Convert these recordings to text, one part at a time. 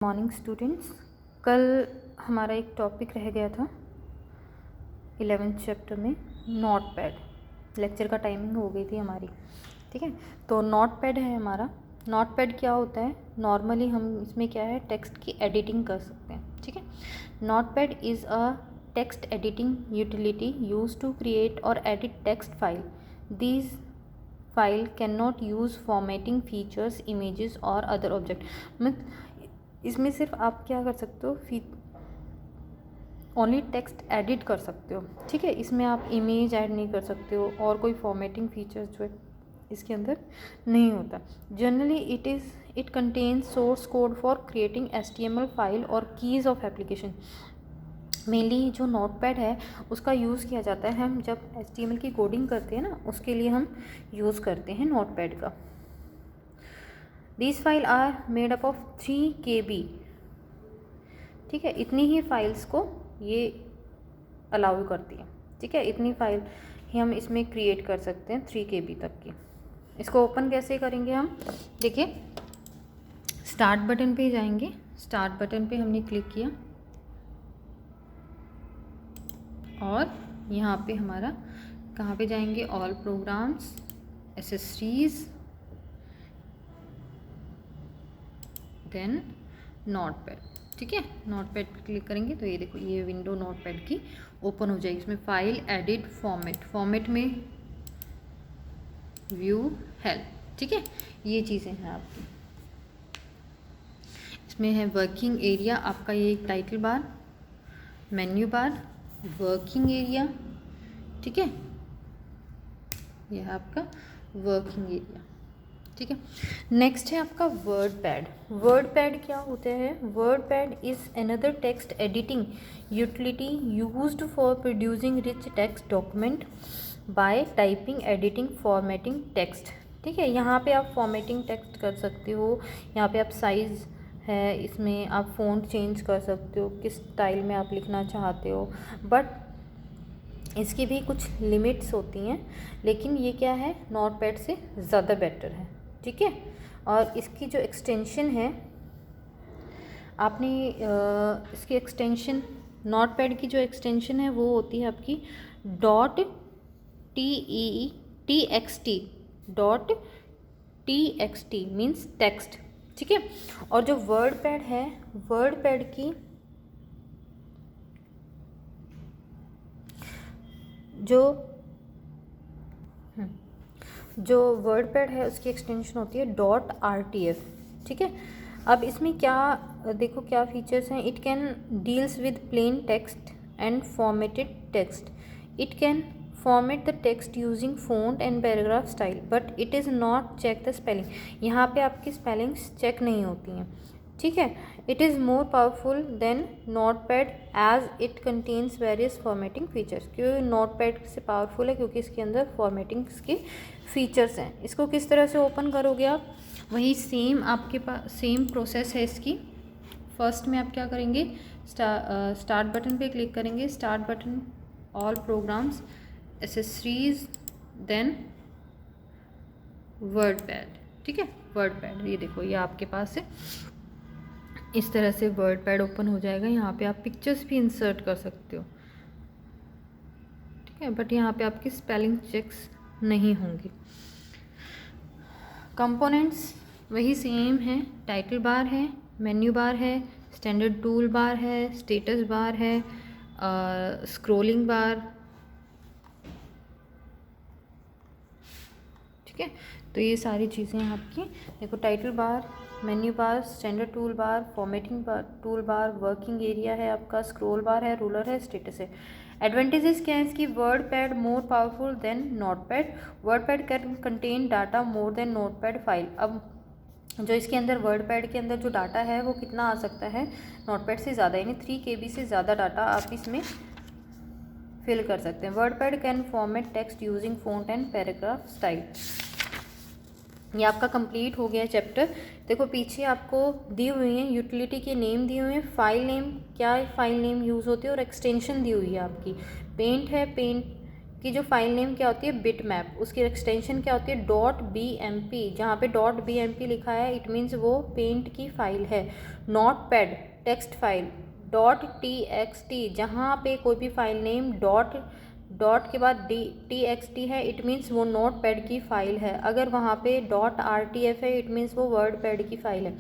Morning students, कल हमारा एक टॉपिक रह गया था 11th चैप्टर में नोट पैड। लेक्चर का टाइमिंग हो गई थी हमारी, ठीक है। तो नोट पैड है हमारा। नोट पैड क्या होता है? नॉर्मली हम इसमें क्या है, टेक्स्ट की एडिटिंग कर सकते हैं, ठीक है। Notepad is a text editing utility use to create और edit text file. These file can not use formatting features, images और अदर ऑब्जेक्ट। इसमें सिर्फ आप क्या कर सकते हो, ओनली टेक्स्ट एडिट कर सकते हो, ठीक है। इसमें आप इमेज ऐड नहीं कर सकते हो और कोई फॉर्मेटिंग फीचर्स जो है इसके अंदर नहीं होता। Generally it contains source code for creating HTML file और कीज़ ऑफ एप्लीकेशन। मेनली जो नोटपैड है उसका यूज़ किया जाता है, हम जब HTML की कोडिंग करते हैं ना, उसके लिए हम यूज़ करते हैं नोटपैड का। These file are made up of 3 KB, ठीक है। इतनी ही फाइल्स को ये अलाउ करती है, ठीक है। इतनी फाइल ही हम इसमें क्रिएट कर सकते हैं 3 KB तक की। इसको ओपन कैसे करेंगे हम? देखिए, स्टार्ट बटन पे जाएंगे। स्टार्ट बटन पे हमने क्लिक किया और यहाँ पे हमारा कहाँ पे जाएंगे? All programs, accessories, then notepad, ठीक है। नोटपैड पर क्लिक करेंगे तो ये देखो, ये विंडो नोटपैड की ओपन हो जाएगी। इसमें फाइल, एडिट, फॉर्मेट में व्यू, हेल्प, ठीक है। ये चीज़ें हैं आपकी। इसमें है वर्किंग एरिया आपका, ये title bar, menu bar, working area, ठीक है। यह है आपका वर्किंग एरिया, ठीक है। नेक्स्ट है आपका वर्ड पैड। वर्ड पैड क्या होता है? Word pad is another text editing utility used for producing rich text document bye typing, editing, formatting text, ठीक है। यहाँ पे आप फॉर्मेटिंग टेक्स्ट कर सकते हो। यहाँ पे आप साइज़ है, इसमें आप फ़ॉन्ट चेंज कर सकते हो, किस स्टाइल में आप लिखना चाहते हो। बट इसकी भी कुछ लिमिट्स होती हैं, लेकिन ये क्या है, नोटपैड से ज़्यादा बेटर है, ठीक है। और इसकी जो एक्सटेंशन है, आपने इसकी एक्सटेंशन, नोटपैड की जो एक्सटेंशन है वो होती है आपकी .txt मीन्स टेक्स्ट, ठीक है। और जो वर्ड पैड है, वर्ड पैड की जो वर्ड पैड है उसकी एक्सटेंशन होती है .rtf, ठीक है। अब इसमें क्या देखो, क्या फीचर्स हैं? It can deals with plain text and formatted text. It can format the text using font and paragraph style, but it is not check the spelling. यहाँ पे आपकी स्पेलिंग्स चेक नहीं होती हैं, ठीक है। It is more powerful than notepad as it contains various formatting features. क्यों notepad से पावरफुल है? क्योंकि इसके अंदर फॉर्मेटिंग के फीचर्स हैं। इसको किस तरह से ओपन करोगे आप? वही सेम आपके पास सेम प्रोसेस है इसकी। फर्स्ट में आप क्या करेंगे? स्टार्ट बटन पे क्लिक करेंगे। Start button, all programs, accessories, then word pad, ठीक है। वर्ड पैड, ये देखो, ये आपके पास है। इस तरह से वर्ड पैड ओपन हो जाएगा। यहाँ पे आप पिक्चर्स भी इंसर्ट कर सकते हो, ठीक है। बट यहाँ पे आपकी स्पेलिंग चेक्स नहीं होंगी। कंपोनेंट्स वही सेम है। टाइटल बार है, मेन्यू बार है, स्टैंडर्ड टूल बार है, स्टेटस बार है, स्क्रोलिंग बार, ठीक है। तो ये सारी चीज़ें हैं आपकी। देखो, title bar, menu bar, standard tool bar, formatting bar, tool bar, working area है आपका, स्क्रोल बार है, रूलर है, स्टेटस है। एडवांटेजेस क्या है इसकी? Word pad more powerful than notepad. Word pad can contain data more than notepad file. अब जो इसके अंदर वर्ड पैड के अंदर जो डाटा है वो कितना आ सकता है? नोटपैड से ज़्यादा, यानी 3 KB से ज़्यादा डाटा आप इसमें फिल कर सकते हैं। Word pad can format text using font and paragraph style. ये आपका कंप्लीट हो गया चैप्टर। देखो, पीछे आपको दी हुई हैं यूटिलिटी के नेम दिए हुए हैं, फाइल नेम, क्या फाइल नेम यूज़ होती है, और एक्सटेंशन दी हुई है आपकी। पेंट है, पेंट की जो फाइल नेम क्या होती है, बिट मैप, उसकी एक्सटेंशन क्या होती है, .bmp। जहाँ पे .bmp लिखा है इट मीन्स वो पेंट की फाइल है। नोटपैड टेक्स्ट फाइल .txt, जहाँ पे कोई भी फाइल नेम डॉट के बाद txt है इट मीन्स वो नोटपैड की फाइल है। अगर वहाँ पे .rtf है इट मीन्स वो वर्डपैड की फाइल है।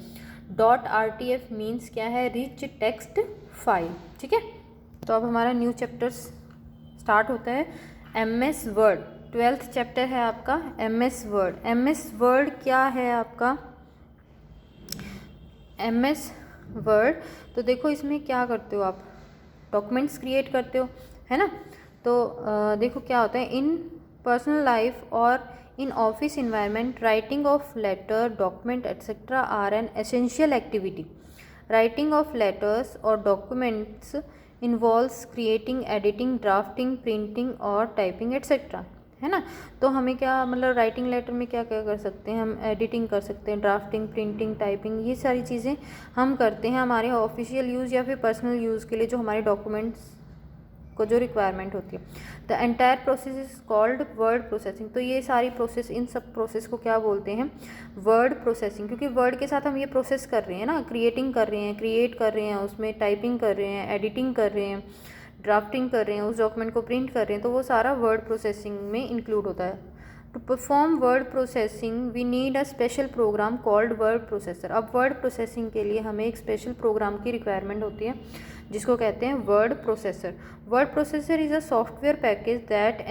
.rtf मीन्स क्या है, रिच टेक्स्ट फाइल। ठीक है, तो अब हमारा न्यू चैप्टर स्टार्ट होता है, MS वर्ड। 12th चैप्टर है आपका MS वर्ड। MS वर्ड क्या है आपका, MS वर्ड, तो देखो इसमें क्या करते हो आप, डॉक्यूमेंट्स क्रिएट करते हो, है ना। तो देखो क्या होता है, इन पर्सनल लाइफ और in office environment writing of letter, document etcetera are an essential activity. Writing of letters और documents involves creating, editing, drafting, printing और टाइपिंग एट्सेट्रा, है ना। तो हमें क्या मतलब राइटिंग लेटर में क्या क्या कर सकते हैं, हम एडिटिंग कर सकते हैं, ड्राफ्टिंग, प्रिंटिंग, टाइपिंग, ये सारी चीज़ें हम करते हैं हमारे ऑफिशियल यूज़ या फिर पर्सनल यूज़ के लिए, जो हमारे डॉक्यूमेंट्स को जो रिक्वायरमेंट होती है। The entire process is called word processing. तो ये सारी प्रोसेस, इन सब प्रोसेस को क्या बोलते हैं, वर्ड प्रोसेसिंग, क्योंकि वर्ड के साथ हम ये प्रोसेस कर रहे हैं ना, क्रिएटिंग कर रहे हैं, क्रिएट कर रहे हैं, उसमें टाइपिंग कर रहे हैं, एडिटिंग कर रहे हैं, ड्राफ्टिंग कर रहे हैं, उस डॉक्यूमेंट को प्रिंट कर रहे हैं, तो वो सारा वर्ड प्रोसेसिंग में इंक्लूड होता है। To perform word processing we need a special program called word processor. अब वर्ड प्रोसेसिंग के लिए हमें एक स्पेशल प्रोग्राम की रिक्वायरमेंट होती है जिसको कहते हैं word processor. Word processor is a software package that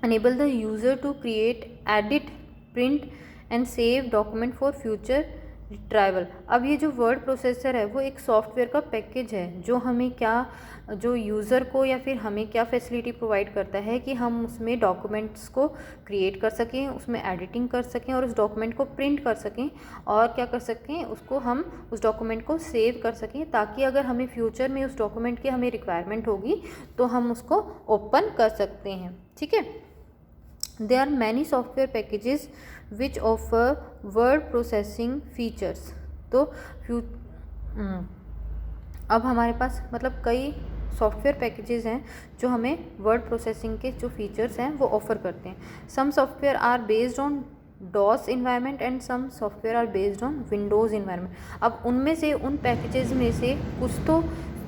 enable the user to create, edit, print and save document for future retrieval. अब ये जो वर्ड प्रोसेसर है वो एक सॉफ्टवेयर का पैकेज है जो हमें क्या, जो यूज़र को या फिर हमें क्या फैसिलिटी प्रोवाइड करता है कि हम उसमें डॉक्यूमेंट्स को क्रिएट कर सकें, उसमें एडिटिंग कर सकें और उस डॉक्यूमेंट को प्रिंट कर सकें, और क्या कर सकें, उसको हम उस डॉक्यूमेंट को सेव कर सकें, ताकि अगर हमें फ्यूचर में उस डॉक्यूमेंट की हमें रिक्वायरमेंट होगी तो हम उसको ओपन कर सकते हैं। ठीक है, there are many software packages which offer word processing features। तो अब हमारे पास मतलब कई सॉफ्टवेयर पैकेजेस हैं जो हमें वर्ड प्रोसेसिंग के जो फीचर्स हैं वो ऑफ़र करते हैं। Some software are based on DOS environment and some software are based on Windows environment. अब उनमें से, उन पैकेजेस में से कुछ तो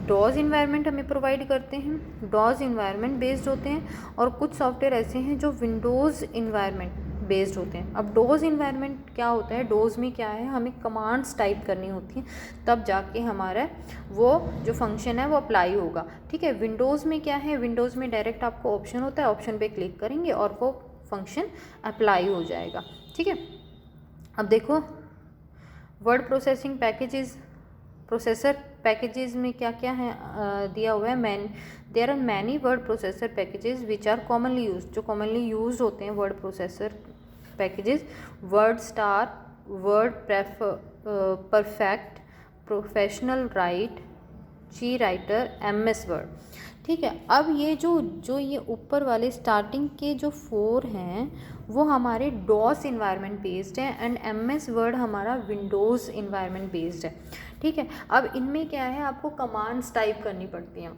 DOS इन्वायरमेंट हमें प्रोवाइड करते हैं, DOS इन्वायरमेंट बेस्ड होते हैं, और कुछ सॉफ्टवेयर ऐसे हैं जो विंडोज़ इन्वायरमेंट बेस्ड होते हैं। अब DOS इन्वायरमेंट क्या होता है, DOS में क्या है, हमें कमांड्स टाइप करनी होती हैं तब जाके हमारा वो जो फंक्शन है वो अप्लाई होगा। ठीक है, विंडोज़ में क्या है, विंडोज़ में डायरेक्ट आपको ऑप्शन होता है, ऑप्शन पे क्लिक करेंगे और वो फंक्शन अप्लाई हो जाएगा। ठीक है, अब देखो word processing packages, processor packages में क्या क्या है दिया हुआ है। There are many word processor packages which are commonly use, जो कॉमनली यूज होते हैं word processor packages, word star, word perfect, professional write, G writer, MS word. ठीक है, अब ये जो ये ऊपर वाले स्टार्टिंग के जो 4 हैं वो हमारे DOS इन्वायरमेंट बेस्ड है एंड MS वर्ड हमारा विंडोज़ इन्वायरमेंट बेस्ड है। ठीक है, अब इनमें क्या है, आपको कमांड्स टाइप करनी पड़ती हैं,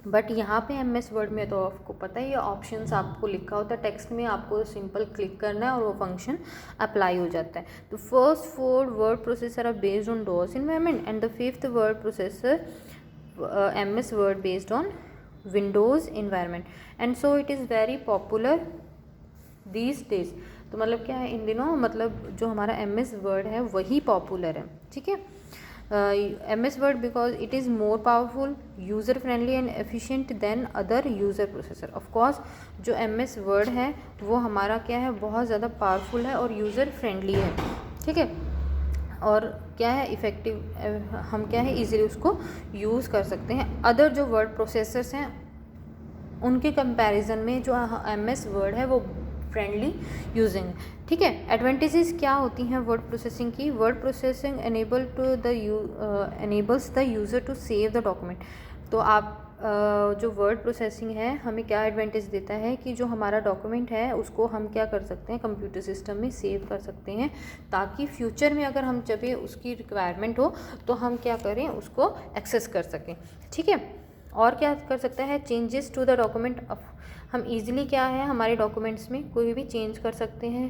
बट यहाँ पे MS वर्ड में तो आपको पता है ये ऑप्शंस आपको लिखा होता है टेक्स्ट में, आपको सिंपल क्लिक करना है और वो फंक्शन अप्लाई हो जाता है। तो first 4 word processor are based on DOS environment and the 5th word processor MS word based on Windows environment and so it is very popular these days. तो मतलब क्या है, इन दिनों मतलब जो हमारा MS वर्ड है वही पॉपुलर है। ठीक है, MS word because it is more powerful, user friendly and efficient then other user processor. Of course जो MS वर्ड है वो हमारा क्या है, बहुत ज़्यादा पावरफुल है और यूज़र फ्रेंडली है। ठीक है, और क्या है, इफ़ेक्टिव, हम क्या है इजीली उसको यूज़ कर सकते हैं। अदर जो वर्ड प्रोसेसर्स हैं उनके कंपैरिजन में जो MS वर्ड है वो फ्रेंडली यूजिंग। ठीक है, एडवांटेजेस क्या होती हैं वर्ड प्रोसेसिंग की, word processing enables the user to save the document। तो आप जो वर्ड प्रोसेसिंग है हमें क्या एडवांटेज देता है कि जो हमारा डॉक्यूमेंट है उसको हम क्या कर सकते हैं, कंप्यूटर सिस्टम में सेव कर सकते हैं, ताकि फ्यूचर में अगर हम जब उसकी रिक्वायरमेंट हो तो हम क्या करें, उसको एक्सेस कर सकें। ठीक है, और क्या कर सकता है, चेंजेस टू द डॉक्यूमेंट। हम इजीली क्या है हमारे डॉक्यूमेंट्स में कोई भी चेंज कर सकते हैं।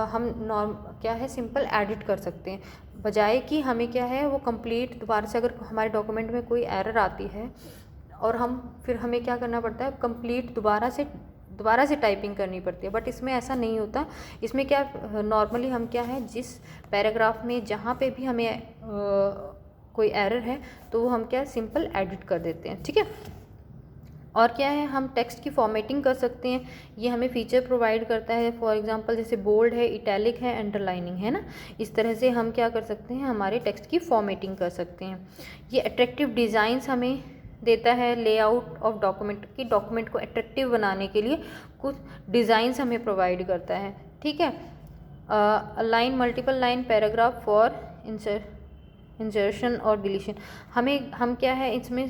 हम नॉर्म क्या है सिंपल एडिट कर सकते हैं, बजाय कि हमें क्या है वो कंप्लीट दोबारा से, अगर हमारे डॉक्यूमेंट में कोई एरर आती है और फिर हमें क्या करना पड़ता है, कंप्लीट दोबारा से टाइपिंग करनी पड़ती है। बट इसमें ऐसा नहीं होता। इसमें क्या नॉर्मली हम क्या है, जिस पैराग्राफ में जहाँ पे भी हमें कोई एरर है तो वो हम क्या सिंपल एडिट कर देते हैं, ठीक है। और क्या है, हम टेक्स्ट की फॉर्मेटिंग कर सकते हैं, ये हमें फीचर प्रोवाइड करता है। फॉर एग्जांपल जैसे बोल्ड है, इटैलिक है, अंडरलाइनिंग है ना, इस तरह से हम क्या कर सकते हैं, हमारे टेक्स्ट की फॉर्मेटिंग कर सकते हैं। ये अट्रैक्टिव डिज़ाइंस हमें देता है, लेआउट ऑफ डॉक्यूमेंट की, डॉक्यूमेंट को अट्रैक्टिव बनाने के लिए कुछ डिज़ाइंस हमें प्रोवाइड करता है, ठीक है। Line, multiple line paragraph for insertion और डिलीशन। हम क्या है इसमें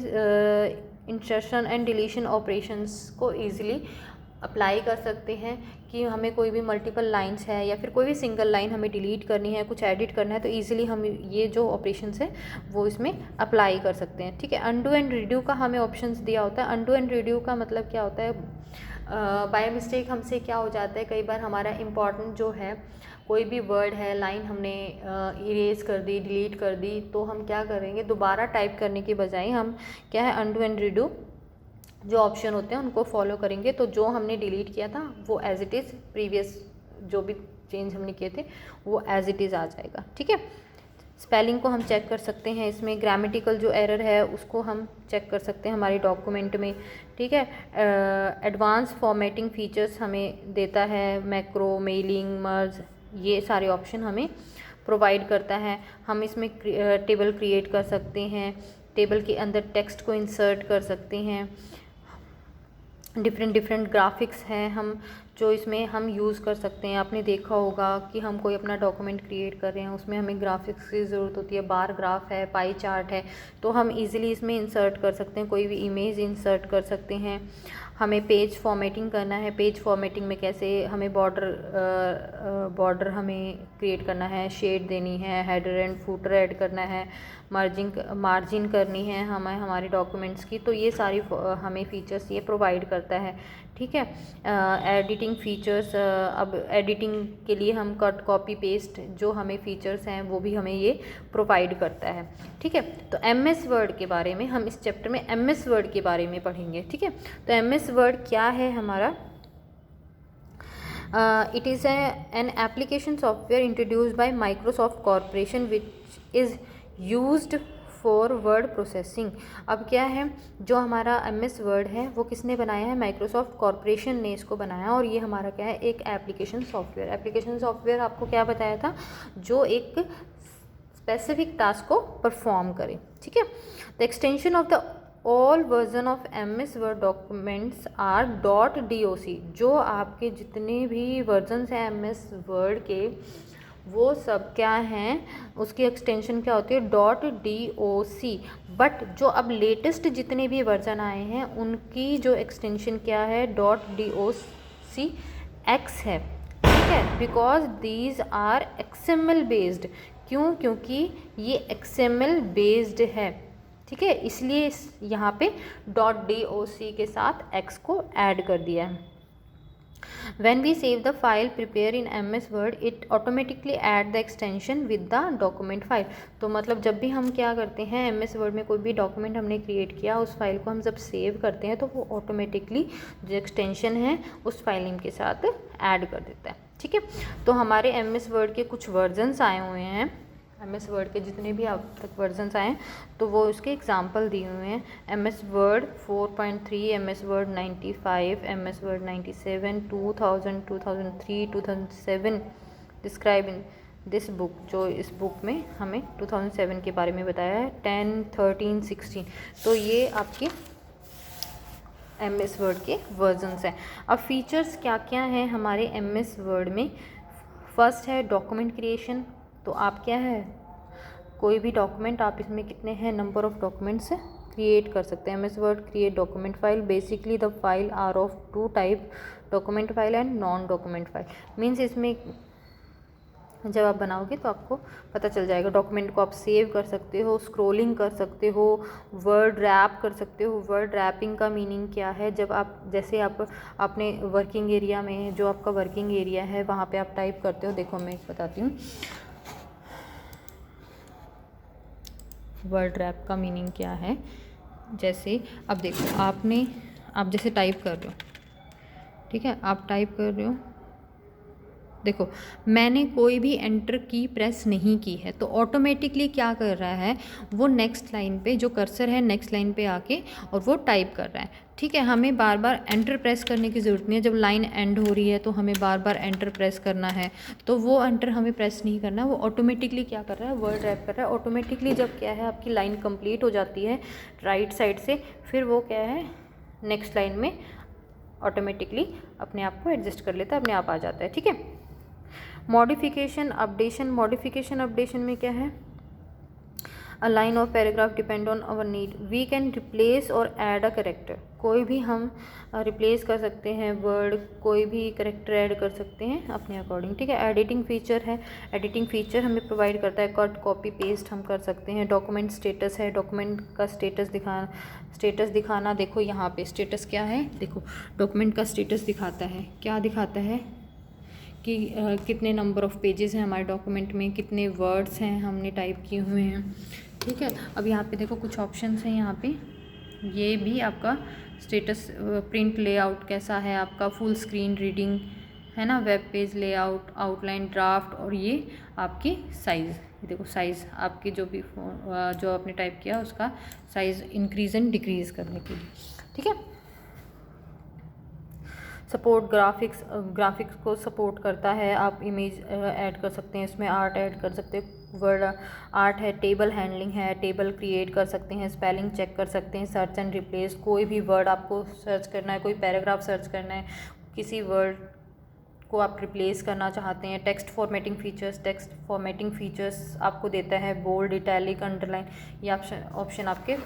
इंसर्शन एंड डिलीशन ऑपरेशंस को ईजिली अप्लाई कर सकते हैं कि हमें कोई भी मल्टीपल लाइंस है या फिर कोई भी सिंगल लाइन हमें डिलीट करनी है, कुछ एडिट करना है, तो ईजिली हम ये जो ऑपरेशंस है वो इसमें अप्लाई कर सकते हैं, ठीक है। अनडू एंड रिड्यू का हमें ऑप्शंस दिया होता है। अनडू एंड रिड्यू का मतलब क्या होता है, बाय मिस्टेक हमसे क्या हो जाता है, कई बार हमारा इम्पॉर्टेंट जो है कोई भी वर्ड है, लाइन हमने इरेज कर दी, डिलीट कर दी, तो हम क्या करेंगे, दोबारा टाइप करने के बजाय हम क्या है अनडू एंड रिडू जो ऑप्शन होते हैं उनको फॉलो करेंगे, तो जो हमने डिलीट किया था वो एज इट इज़, प्रीवियस जो भी चेंज हमने किए थे वो एज इट इज़ आ जाएगा, ठीक है। स्पेलिंग को हम चेक कर सकते हैं, इसमें ग्रामेटिकल जो एरर है उसको हम चेक कर सकते हैं हमारे डॉक्यूमेंट में, ठीक है। एडवांस फॉर्मेटिंग फीचर्स हमें देता है, मैक्रो, मेलिंग, मर्ज, ये सारे ऑप्शन हमें प्रोवाइड करता है। हम इसमें टेबल क्रिएट कर सकते हैं, टेबल के अंदर टेक्स्ट को इंसर्ट कर सकते हैं। डिफरेंट ग्राफिक्स हैं हम जो इसमें हम यूज़ कर सकते हैं। आपने देखा होगा कि हम कोई अपना डॉक्यूमेंट क्रिएट कर रहे हैं, उसमें हमें ग्राफिक्स की ज़रूरत होती है, बार ग्राफ है, पाई चार्ट है, तो हम इजीली इसमें इंसर्ट कर सकते हैं, कोई भी इमेज इंसर्ट कर सकते हैं। हमें पेज फॉर्मेटिंग करना है, पेज फॉर्मेटिंग में कैसे हमें बॉर्डर हमें क्रिएट करना है, शेड देनी है, हेडर एंड फूटर ऐड करना है, मार्जिन करनी है हमें हमारे डॉक्यूमेंट्स की, तो ये सारी हमें फीचर्स ये प्रोवाइड करता है, ठीक है। एडिटिंग फीचर्स, अब एडिटिंग के लिए हम कट, कॉपी, पेस्ट जो हमें फीचर्स हैं वो भी हमें ये प्रोवाइड करता है, ठीक है। तो एमएस वर्ड के बारे में हम इस चैप्टर में एमएस वर्ड के बारे में पढ़ेंगे, ठीक है। तो एमएस वर्ड क्या है हमारा, it is an application software introduced by Microsoft corporation which is used for word processing. अब क्या है, जो हमारा एमएस वर्ड है वो किसने बनाया है, माइक्रोसॉफ्ट कॉरपोरेशन ने इसको बनाया, और ये हमारा क्या है, एक एप्लीकेशन सॉफ्टवेयर। एप्लीकेशन सॉफ्टवेयर आपको क्या बताया था, जो एक स्पेसिफिक टास्क को परफॉर्म करे, ठीक है। The extension of the all version of MS word documents are .doc। जो आपके जितने भी वर्जन्स हैं एमएस वर्ड के वो सब क्या हैं, उसकी एक्सटेंशन क्या होती है, .doc। बट जो अब लेटेस्ट जितने भी वर्जन आए हैं उनकी जो एक्सटेंशन क्या है, .docx है, ठीक है। Because these are XML based. क्यों, क्योंकि ये XML बेस्ड है, ठीक है, इसलिए यहाँ पे .doc के साथ x को ऐड कर दिया है। When we save the file prepare in MS Word, it automatically add the extension with the document file। तो मतलब जब भी हम क्या करते हैं, MS Word में कोई भी डॉक्यूमेंट हमने क्रिएट किया, उस फाइल को हम जब सेव करते हैं तो वो ऑटोमेटिकली जो एक्सटेंशन है उस फाइल नेम के साथ ऐड कर देता है, ठीक है। तो हमारे MS Word के कुछ वर्जन्स आए हुए हैं, MS Word के जितने भी अब तक वर्जन्स आए हैं तो वो उसके एग्जांपल दिए हुए हैं। MS Word 4.3, MS Word 95, MS Word 97, 2000, 2003, 2007 describe in this book. जो इस बुक में हमें 2007 के बारे में बताया है, 10, 13, 16। तो ये आपके MS Word के वर्जन्स हैं। अब फीचर्स क्या क्या हैं हमारे MS Word में। फर्स्ट है डॉक्यूमेंट क्रिएशन। तो आप क्या है, कोई भी डॉक्यूमेंट आप इसमें कितने हैं, नंबर ऑफ डॉक्यूमेंट्स क्रिएट कर सकते हैं। MS Word create document file. Basically the file are of two type, document file and non document file. Means इसमें जब आप बनाओगे तो आपको पता चल जाएगा। डॉक्यूमेंट को आप सेव कर सकते हो, स्क्रॉलिंग कर सकते हो, वर्ड रैप कर सकते हो। वर्ड रैपिंग का मीनिंग क्या है, जब आप जैसे आप अपने वर्किंग एरिया में, जो आपका वर्किंग एरिया है वहाँ पे आप टाइप करते हो। देखो मैं बताती हूँ वर्ड रैप का मीनिंग क्या है। जैसे अब देखो आप जैसे टाइप कर रहे हो, ठीक है, आप टाइप कर रहे हो, देखो मैंने कोई भी एंटर की प्रेस नहीं की है, तो ऑटोमेटिकली क्या कर रहा है वो नेक्स्ट लाइन पे, जो कर्सर है नेक्स्ट लाइन पे आके और वो टाइप कर रहा है, ठीक है। हमें बार बार एंटर प्रेस करने की ज़रूरत नहीं है। जब लाइन एंड हो रही है तो हमें बार बार एंटर प्रेस करना है, तो वो एंटर हमें प्रेस नहीं करना, वो ऑटोमेटिकली क्या कर रहा है, वर्ड रैप कर रहा है ऑटोमेटिकली। जब क्या है आपकी लाइन कंप्लीट हो जाती है राइट साइड से, फिर वो क्या है नेक्स्ट लाइन में ऑटोमेटिकली अपने आप को एडजस्ट कर लेता है, अपने आप आ जाता है, ठीक है। मॉडिफिकेशन अपडेशन, मॉडिफिकेशन अपडेशन में क्या है, अ लाइन और paragraph depend on our need, we can replace और ऐड अ करेक्टर। कोई भी हम रिप्लेस कर सकते हैं वर्ड, कोई भी करेक्टर ऐड कर सकते हैं अपने अकॉर्डिंग, ठीक है। एडिटिंग फीचर है, एडिटिंग फीचर हमें प्रोवाइड करता है, कट कॉपी पेस्ट हम कर सकते हैं। डॉक्यूमेंट स्टेटस है, डॉक्यूमेंट का स्टेटस दिखाना। देखो यहाँ पे स्टेटस क्या है, देखो डॉक्यूमेंट का स्टेटस दिखाता है, क्या दिखाता है कि कितने नंबर ऑफ़ पेजेस हैं हमारे डॉक्यूमेंट में, कितने वर्ड्स हैं हमने टाइप किए हुए हैं, ठीक है। अब यहाँ पे देखो कुछ ऑप्शंस हैं यहाँ पे, ये भी आपका स्टेटस, प्रिंट लेआउट कैसा है आपका, फुल स्क्रीन रीडिंग है ना, web page layout, outline, draft, और ये आपकी साइज़। देखो साइज़ आपकी जो आपने टाइप किया उसका साइज़ इंक्रीज़ एंड डिक्रीज़ करने के लिए, ठीक है। सपोर्ट ग्राफिक्स को सपोर्ट करता है, आप इमेज ऐड कर सकते हैं इसमें, आर्ट ऐड कर सकते हैं, वर्ड आर्ट है, टेबल हैंडलिंग है, टेबल क्रिएट कर सकते हैं, स्पेलिंग चेक कर सकते हैं, सर्च एंड रिप्लेस, कोई भी वर्ड आपको सर्च करना है, कोई पैराग्राफ सर्च करना है, किसी वर्ड को आप रिप्लेस करना चाहते हैं। टेक्स्ट फॉर्मेटिंग फीचर्स आपको देता है, बोल्ड, इटैलिक, अंडरलाइन, ये ऑप्शन आपके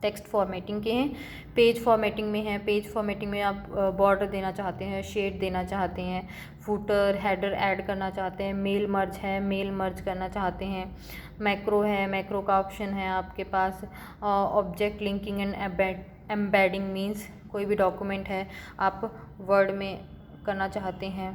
टेक्स्ट फॉर्मेटिंग के हैं। पेज फॉर्मेटिंग में है, पेज फॉर्मेटिंग में आप बॉर्डर देना चाहते हैं, शेड देना चाहते हैं, फुटर हेडर ऐड करना चाहते हैं, मेल मर्ज है, मेल मर्ज करना चाहते हैं, मैक्रो है, मैक्रो का ऑप्शन है आपके पास, object linking and embedding means कोई भी डॉक्यूमेंट है आप वर्ड में करना चाहते हैं